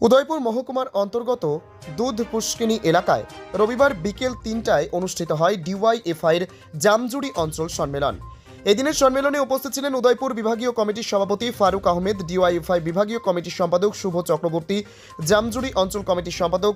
উদয়পুর মহকুমার অন্তর্গত দুধ পুষ্কিনী এলাকায় রবিবার বিকেল ৩টায় অনুষ্ঠিত হয় ডিওয়াইএফআইয়ের জামজুড়ি অঞ্চল সম্মেলন। এদিনের সম্মেলনে উপস্থিত ছিলেন উদয়পুর বিভাগীয় কমিটির সভাপতি ফারুক আহমেদ, ডিওয়াইএফআই বিভাগীয় কমিটির সম্পাদক শুভ চক্রবর্তী, জামজুড়ি অঞ্চল কমিটির সম্পাদক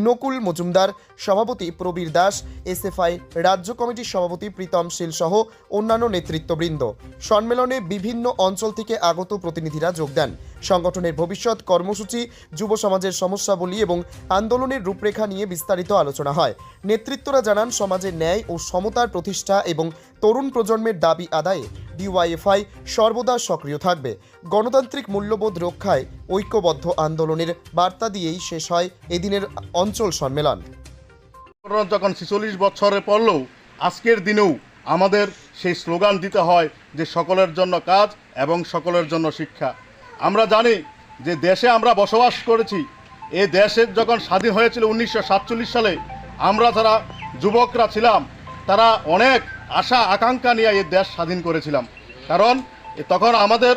নকুল মজুমদার, সভাপতি প্রবীর দাস, এসএফআই রাজ্য কমিটির সভাপতি প্রীতম শীল সহ অন্যান্য নেতৃত্ববৃন্দ। সম্মেলনে বিভিন্ন অঞ্চল থেকে আগত প্রতিনিধিরা যোগ দেন। সংগঠনের ভবিষ্যৎ কর্মসূচি, যুব সমাজের সমস্যাবলী এবং আন্দোলনের রূপরেখা নিয়ে বিস্তারিত আলোচনা হয়। নেতৃত্বরা জানান, সমাজে ন্যায় ও সমতার প্রতিষ্ঠা এবং তরুণ প্রজন্মের দাবি আদায়ে ডিওয়াইএফআই সর্বদা সক্রিয় থাকবে। গণতান্ত্রিক মূল্যবোধ রক্ষায় ঐক্যবদ্ধ আন্দোলনের বার্তা দিয়েই শেষ হয় এদিনের অঞ্চল সম্মেলন। যখন 46 বছরে পড়লেও আজকের দিনেও আমাদের সেই স্লোগান দিতে হয় যে সকলের জন্য কাজ এবং সকলের জন্য শিক্ষা। আমরা জানি যে দেশে আমরা বসবাস করেছি, এই দেশের যখন স্বাধীন হয়েছিল 1947 সালে, আমরা যারা যুবকরা ছিলাম তারা অনেক আশা আকাঙ্ক্ষা নিয়ে এই দেশ স্বাধীন করেছিলাম। কারণ তখন আমাদের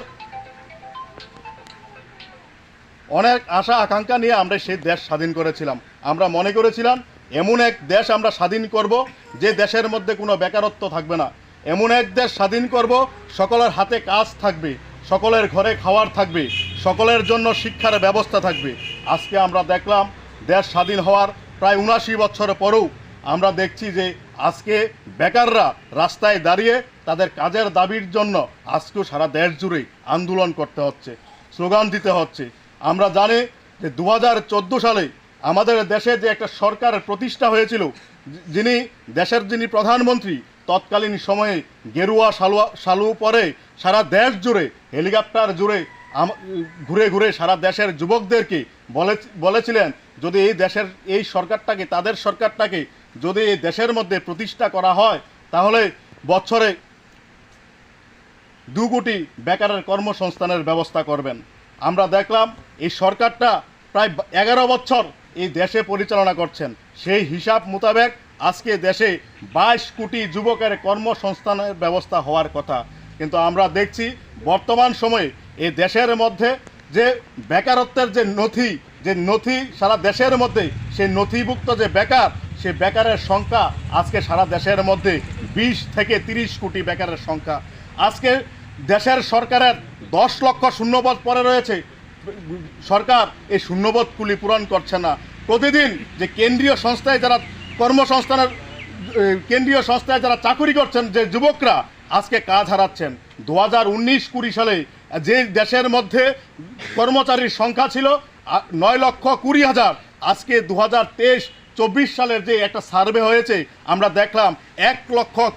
অনেক আশা আকাঙ্ক্ষা নিয়ে আমরা সেই দেশ স্বাধীন করেছিলাম। আমরা মনে করেছিলাম এমন এক দেশ আমরা স্বাধীন করব যে দেশের মধ্যে কোনো বেকারত্ব থাকবে না, এমন এক দেশ স্বাধীন করব সকলের হাতে কাজ থাকবে, সকলের ঘরে খাওয়ার থাকবে, সকলের জন্য শিক্ষার ব্যবস্থা থাকবে। আজকে আমরা দেখলাম দেশ স্বাধীন হওয়ার প্রায় 79 বছর পরেও আমরা দেখছি যে আজকে বেকাররা রাস্তায় দাঁড়িয়ে তাদের কাজের দাবির জন্য আজকেও সারা দেশ জুড়ে আন্দোলন করতে হচ্ছে, স্লোগান দিতে হচ্ছে। আমরা জানি যে 2014 সালে আমাদের দেশে যে একটা সরকারের প্রতিষ্ঠা হয়েছিল, যিনি প্রধানমন্ত্রী, তৎকালীন সময়ে গেরুয়া শালু পরে সারা দেশ জুড়ে হেলিকপ্টার জুড়ে ঘুরে ঘুরে সারা দেশের যুবকদেরকে বলেছিলেন যদি এই সরকারটাকে, তাদের সরকারটাকে যদি এই দেশের মধ্যে প্রতিষ্ঠা করা হয় তাহলে বছরে 2 কোটি বেকারের কর্মসংস্থানের ব্যবস্থা করবেন। আমরা দেখলাম এই সরকারটা প্রায় 11 বছর এই দেশে পরিচালনা করছেন। সেই হিসাব মোতাবেক আজকে দেশে 22 কোটি যুবকের কর্মসংস্থানের ব্যবস্থা হওয়ার কথা, কিন্তু আমরা দেখছি বর্তমান সময়ে এই দেশের মধ্যে যে বেকারত্বের যে নথি সারা দেশের মধ্যে, সেই নথিভুক্ত যে বেকার, সে বেকারের সংখ্যা আজকে সারা দেশের মধ্যে 20 থেকে 30 কোটি বেকারের সংখ্যা। আজকে দেশের সরকারের 10 লক্ষ শূন্যপদ পড়ে রয়েছে, সরকার এই শূন্যপদগুলি পূরণ করছে না। প্রতিদিন যে কেন্দ্রীয় সংস্থায় যারা চাকরি করছেন, যে যুবকরা আজকে কাজ হারাচ্ছেন। 2019-20 সালে যে দেশের মধ্যে কর্মচারীর সংখ্যা ছিল 9,20,000, আজকে 2023-24 সালের যে একটা সার্ভে হয়েছে আমরা দেখলাম 1,00,000